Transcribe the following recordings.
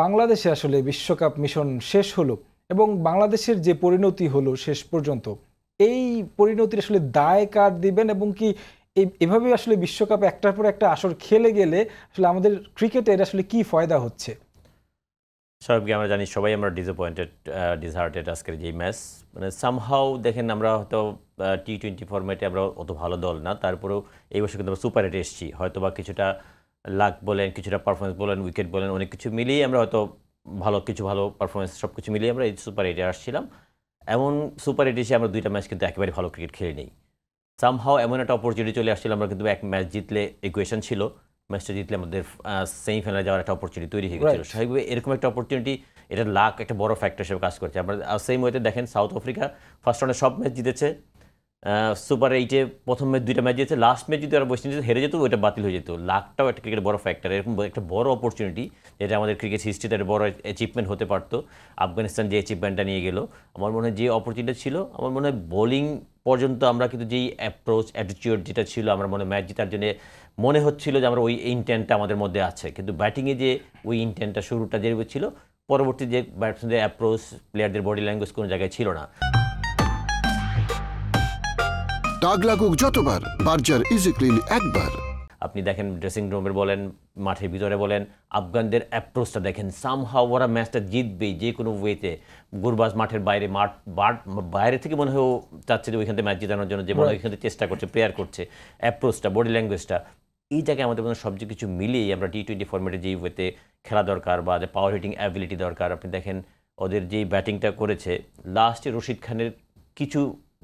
বাংলাদেশে আসলে বিশ্বকাপ মিশন শেষ হলো এবং বাংলাদেশের যে পরিণতি হলো শেষ পর্যন্ত, এই পরিণতির আসলে দায় কার দিবেন এবং কি এভাবে আসলে বিশ্বকাপ একটার পর একটা আসর খেলে গেলে আসলে আমাদের ক্রিকেটের আসলে কি ফায়দা হচ্ছে? স্বাভাবিক আমরা জানি সবাই আমরা ডিসঅ্যাপয়েন্টেড ডিসহার্টেড আজকের যে ম্যাচ মানে সামহাও দেখেন আমরা হয়তো টি-20 ফরম্যাটে আমরা অত ভালো দল না, তারপরেও এই বছর কিন্তু আমরা সুপার 8 এসেছি, হয়তো বা কিছুটা লাক বলেন, কিছুটা পারফরমেন্স বলেন, উইকেট বলেন, অনেক কিছু মিলিয়ে আমরা হয়তো ভালো পারফরমেন্স সব কিছু মিলিয়ে আমরা এই সুপার 8-এ আসছিলাম। এমন সুপার 8 এসে আমরা দুইটা ম্যাচ কিন্তু একেবারে ভালো ক্রিকেট খেলে নেই। সামহাও এমন একটা অপরচুনিটি চলে আসছিল, আমরা কিন্তু এক ম্যাচ জিতলে ইকুয়েশন ছিল, ম্যাচটা জিতলে আমাদের সেমিফাইনালে যাওয়ার একটা অপরচুনিটি তৈরি হয়ে গেছিল। স্বাভাবিকভাবে এরকম একটা অপরচুনিটি, এটা লাক একটা বড় ফ্যাক্টর হিসেবে কাজ করছে। আমরা সেম ওয়েতে দেখেন সাউথ আফ্রিকা ফার্স্ট রাউন্ডে সব ম্যাচ জিতেছে, সুপার 8-এ প্রথম ম্যাচ দুইটা ম্যাচ জিতেছে, লাস্ট ম্যাচ যদি ওরা ওয়েস্ট ইন্ডিজ হেরে যেত ওইটা বাতিল হয়ে যেত। লাকটাও একটা ক্রিকেটের বড় ফ্যাক্টর, এরকম একটা বড় অপরচুনিটি যেটা আমাদের ক্রিকেট হিস্ট্রিতে একটা বড় অ্যাচিভমেন্ট হতে পারতো। আফগানিস্তান যে অ্যাচিভমেন্টটা নিয়ে গেল, আমার মনে হয় যে অপরচুনিটি ছিল, আমার মনে হয় বোলিং পর্যন্ত আমরা কিন্তু যেই অ্যাপ্রোচ অ্যাটিটিউড যেটা ছিল, আমার মনে হয় ম্যাচ জেতার জন্য মনে হচ্ছিল যে আমরা ওই ইন্টেন্টটা আমাদের মধ্যে আছে, কিন্তু ব্যাটিংয়ে যে ওই ইন্টেন্টটা শুরুটা যে ছিল, পরবর্তী যে ব্যাটসম্যানদের অ্যাপ্রোচ, প্লেয়ারদের বডি ল্যাঙ্গুয়েজ কোনো জায়গায় ছিল না। দাগ লাগুক যতবার, বার্জার ইজি ক্লিন একবার। আপনি দেখেন ড্রেসিং রুমের বলেন, মাঠের ভিতরে বলেন, আফগানদের অ্যাপ্রোচটা দেখেন, সামহাও ওরা ম্যাচটা জিতবেই যে কোনো ওয়েতে। গুরবাজ মাঠের বাইরে বাইরে থেকে মনে হয় চাচ্ছে যে ওইখান থেকে ম্যাচ জেতানোর জন্য, যে মনে হয় ওইখান থেকে চেষ্টা করছে, প্রেয়ার করছে, অ্যাপ্রোচটা, বডি ল্যাঙ্গুয়েজটা, এই জায়গায় আমাদের মনে সব কিছু মিলিয়েই আমরা টি-20 ফরম্যাটে যেই ওয়েতে খেলা দরকার বা যে পাওয়ার হিটিং অ্যাবিলিটি দরকার, আপনি দেখেন ওদের যেই ব্যাটিংটা করেছে লাস্টে, রশিদ খানের কিছু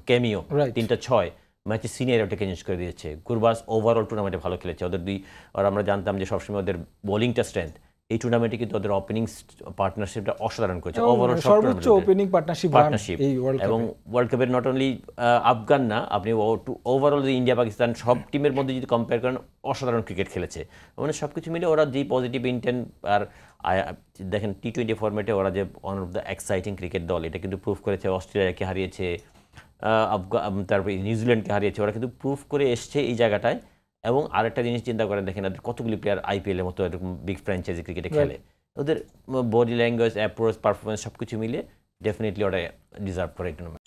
ক্যামিও 3-6 ম্যাচে সিনিয়র ওটাকে চেঞ্জ করে দিয়েছে। গুরবাজ ওভারঅল টুর্নামেন্টে ভালো খেলেছে, ওদের আর আমরা জানতাম যে সবসময় ওদের বোলিংটা স্ট্রেংথ, এই টুর্নামেন্টে কিন্তু ওদের ওপেনিং পার্টনারশিপটা অসাধারণ করেছে, ওভারঅল সর্বোচ্চ ওপেনিং পার্টনারশিপ এবং ওয়ার্ল্ড কাপের নট অনলি আফগান না, আপনি ওভারঅল যে ইন্ডিয়া পাকিস্তান সব টিমের মধ্যে যদি কম্পেয়ার করেন, অসাধারণ ক্রিকেট খেলেছে। মানে সব কিছু মিলে ওরা যেই পজিটিভ ইন্টেন্ট, আর দেখেন টি-20 ফরম্যাটে ওরা যে one of the exciting cricket দল, এটা কিন্তু প্রুভ করেছে। অস্ট্রেলিয়াকে হারিয়েছে, তারপরে নিউজিল্যান্ডকে হারিয়েছে, ওরা কিন্তু প্রুভ করে এসছে এই জায়গাটায়। এবং আরেকটা জিনিস চিন্তা করেন, দেখেন ওদের কতগুলি প্লেয়ার আইপিএলের মতো এরকম বিগ ফ্র্যাঞ্চাইজি ক্রিকেটে খেলে, ওদের বডি ল্যাঙ্গুয়েজ, অ্যাপ্রোচ, পারফরমেন্স সব কিছু মিলে ডেফিনেটলি ওরা ডিজার্ভ করে এই টুর্নামেন্ট।